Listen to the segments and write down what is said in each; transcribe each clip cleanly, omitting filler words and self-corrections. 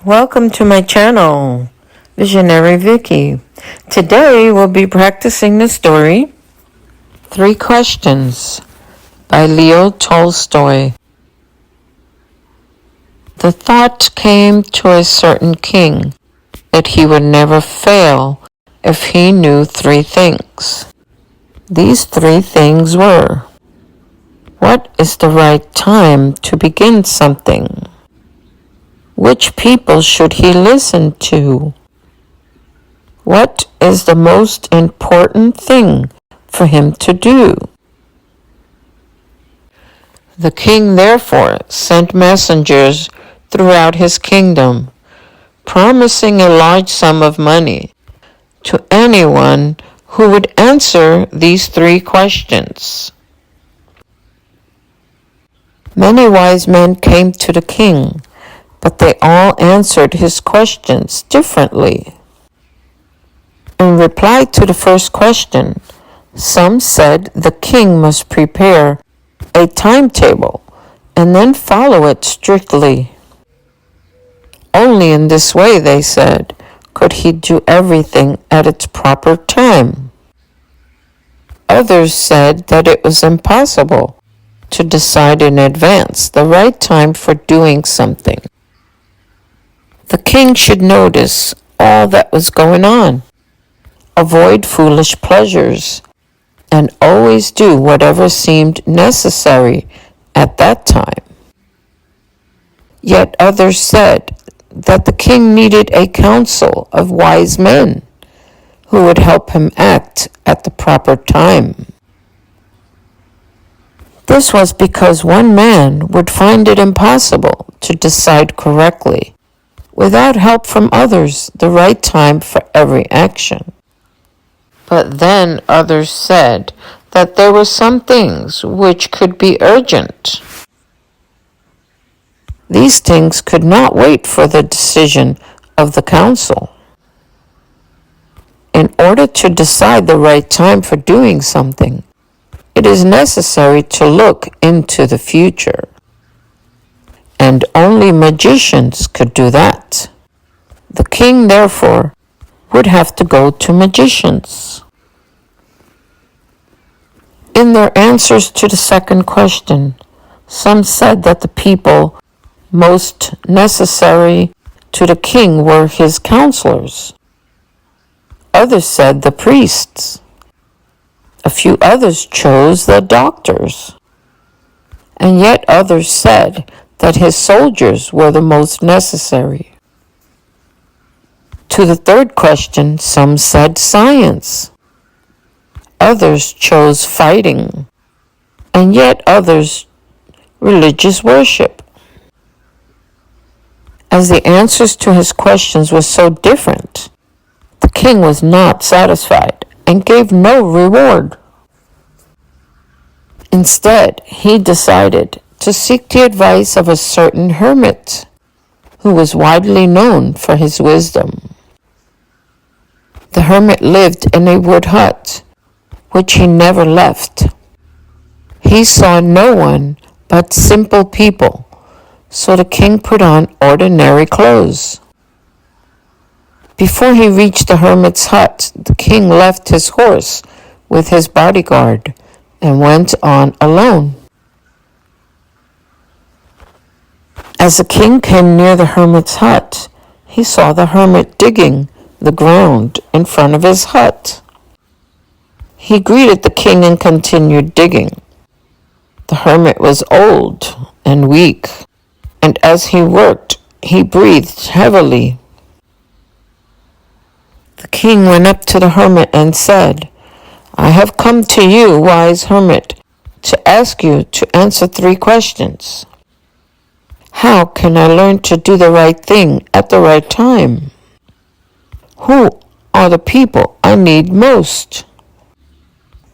Welcome to my channel, Visionary Vicky. Today we'll be practicing the story 3 Questions by Leo Tolstoy. The thought came to a certain king that he would never fail if he knew 3 things. These 3 things were: what is the right time to begin something? Which people should he listen to? What is the most important thing for him to do? The king therefore sent messengers throughout his kingdom, promising a large sum of money to anyone who would answer these 3 questions. Many wise men came to the king, but they all answered his questions differently. In reply to the first question, some said the king must prepare a timetable and then follow it strictly. Only in this way, they said, could he do everything at its proper time. Others said that it was impossible to decide in advance the right time for doing something. The king should notice all that was going on, avoid foolish pleasures, and always do whatever seemed necessary at that time. Yet others said that the king needed a council of wise men who would help him act at the proper time. This was because one man would find it impossible to decide correctly without help from others the right time for every action. But then others said that there were some things which could be urgent. These things could not wait for the decision of the council. In order to decide the right time for doing something, it is necessary to look into the future. And only magicians could do that. The king, therefore, would have to go to magicians. In their answers to the second question, some said that the people most necessary to the king were his counselors. Others said the priests. A few others chose the doctors. And yet others said that his soldiers were the most necessary. To the third question, some said science. Others chose fighting, and yet others religious worship. As the answers to his questions were so different, the king was not satisfied and gave no reward. Instead, he decided to seek the advice of a certain hermit who was widely known for his wisdom. The hermit lived in a wood hut, which he never left. He saw no one but simple people, so the king put on ordinary clothes. Before he reached the hermit's hut, the king left his horse with his bodyguard and went on alone. As the king came near the hermit's hut, he saw the hermit digging the ground in front of his hut. He greeted the king and continued digging. The hermit was old and weak, and as he worked, he breathed heavily. The king went up to the hermit and said, "I have come to you, wise hermit, to ask you to answer 3 questions. How can I learn to do the right thing at the right time? Who are the people I need most?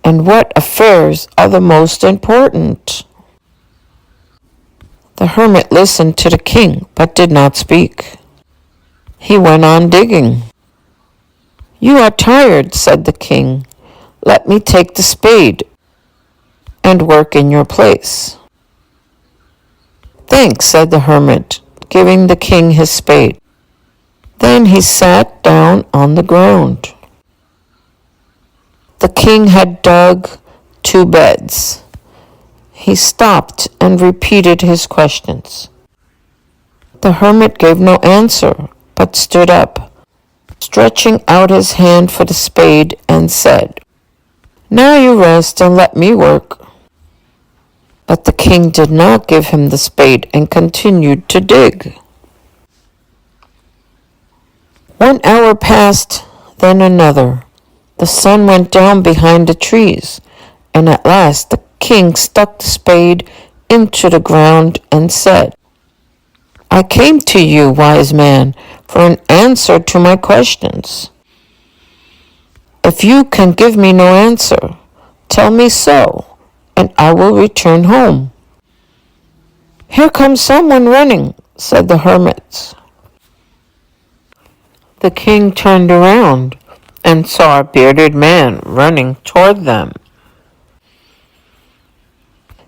And what affairs are the most important?" The hermit listened to the king, but did not speak. He went on digging. "You are tired," said the king. "Let me take the spade and work in your place." "Thanks," said the hermit, giving the king his spade. Then he sat down on the ground. The king had dug 2 beds. He stopped and repeated his questions. The hermit gave no answer, but stood up, stretching out his hand for the spade, and said, "Now you rest and let me work." But the king did not give him the spade and continued to dig. 1 hour passed, then another. The sun went down behind the trees, and at last the king stuck the spade into the ground and said, "I came to you, wise man, for an answer to my questions. If you can give me no answer, tell me so, and I will return home." "Here comes someone running," said the hermit. The king turned around and saw a bearded man running toward them.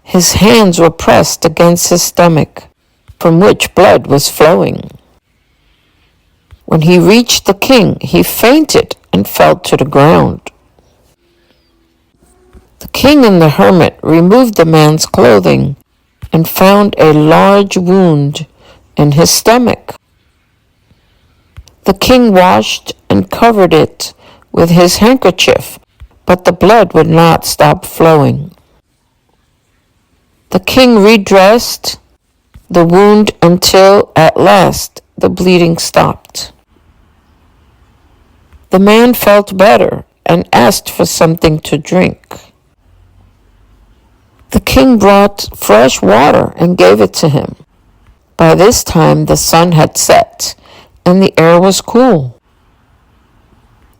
His hands were pressed against his stomach, from which blood was flowing. When he reached the king, he fainted and fell to the ground. The king and the hermit removed the man's clothing and found a large wound in his stomach. The king washed and covered it with his handkerchief, but the blood would not stop flowing. The king redressed the wound until at last the bleeding stopped. The man felt better and asked for something to drink. The king brought fresh water and gave it to him. By this time the sun had set and the air was cool.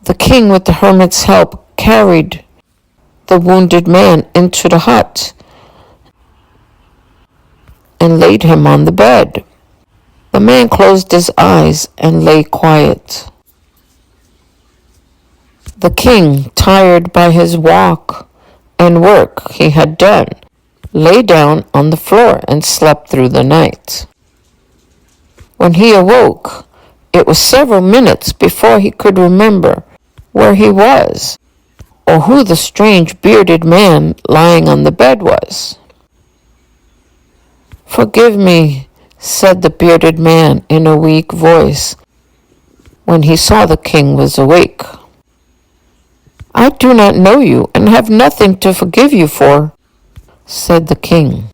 The king, with the hermit's help, carried the wounded man into the hut and laid him on the bed. The man closed his eyes and lay quiet. The king, tired by his walk and work he had done, lay down on the floor and slept through the night. When he awoke, it was several minutes before he could remember where he was or who the strange bearded man lying on the bed was. "Forgive me," said the bearded man in a weak voice when he saw the king was awake. "I do not know you and have nothing to forgive you for," said the king.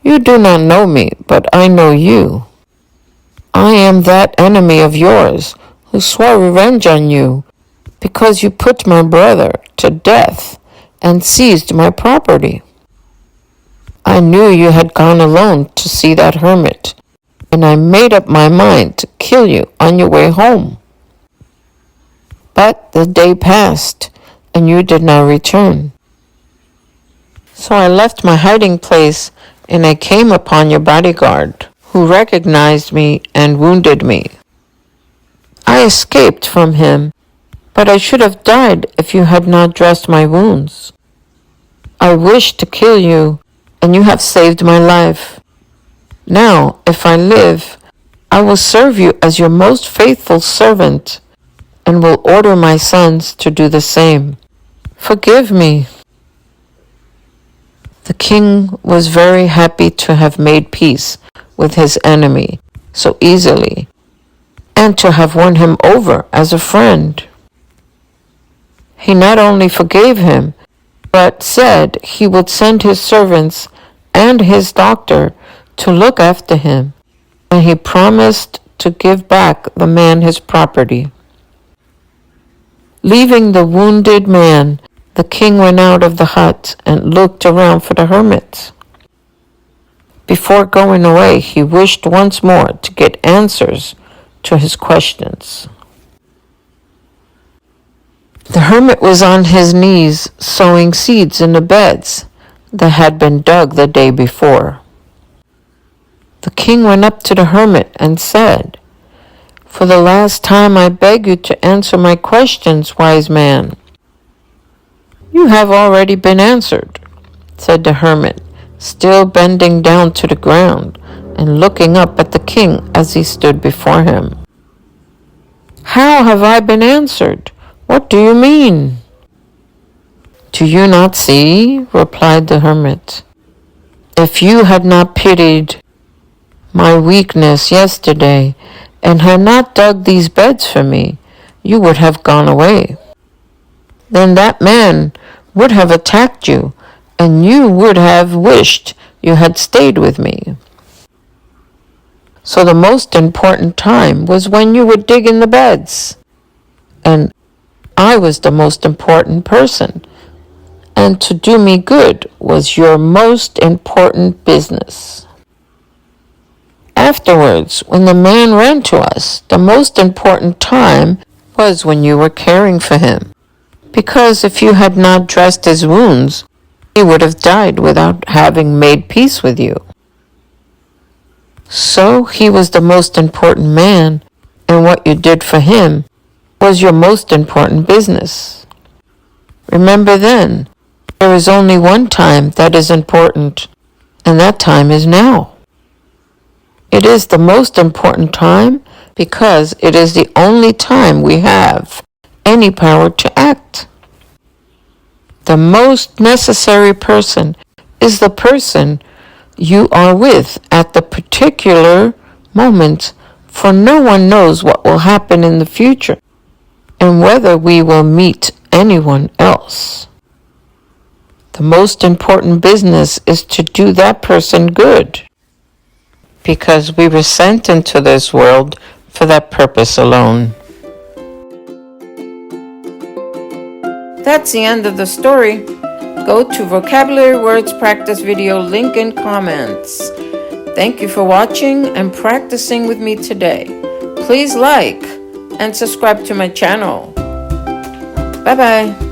"You do not know me, but I know you. I am that enemy of yours who swore revenge on you because you put my brother to death and seized my property. I knew you had gone alone to see that hermit, and I made up my mind to kill you on your way home. But the day passed, and you did not return. So I left my hiding place, and I came upon your bodyguard, who recognized me and wounded me. I escaped from him, but I should have died if you had not dressed my wounds. I wished to kill you, and you have saved my life. Now, if I live, I will serve you as your most faithful servant, and will order my sons to do the same. Forgive me." The king was very happy to have made peace with his enemy so easily, and to have won him over as a friend. He not only forgave him, but said he would send his servants and his doctor to look after him, and he promised to give back the man his property. Leaving the wounded man, the king went out of the hut and looked around for the hermit. Before going away, he wished once more to get answers to his questions. The hermit was on his knees sowing seeds in the beds that had been dug the day before. The king went up to the hermit and said, "For the last time I beg you to answer my questions, wise man." "You have already been answered," said the hermit, still bending down to the ground and looking up at the king as he stood before him. How have I been answered? What do you mean? Do you not see? Replied the hermit. If you had not pitied my weakness yesterday and had not dug these beds for me, you would have gone away. Then that man would have attacked you, and you would have wished you had stayed with me. So the most important time was when you were digging the beds. And I was the most important person. And to do me good was your most important business. Afterwards, when the man ran to us, the most important time was when you were caring for him. Because if you had not dressed his wounds, he would have died without having made peace with you. So he was the most important man, and what you did for him was your most important business. Remember then, there is only one time that is important, and that time is now. It is the most important time because it is the only time we have any power to act. The most necessary person is the person you are with at the particular moment, for no one knows what will happen in the future and whether we will meet anyone else. The most important business is to do that person good, because we were sent into this world for that purpose alone. That's the end of the story. Go to Vocabulary Words Practice video link in comments. Thank you for watching and practicing with me today. Please like and subscribe to my channel. Bye-bye.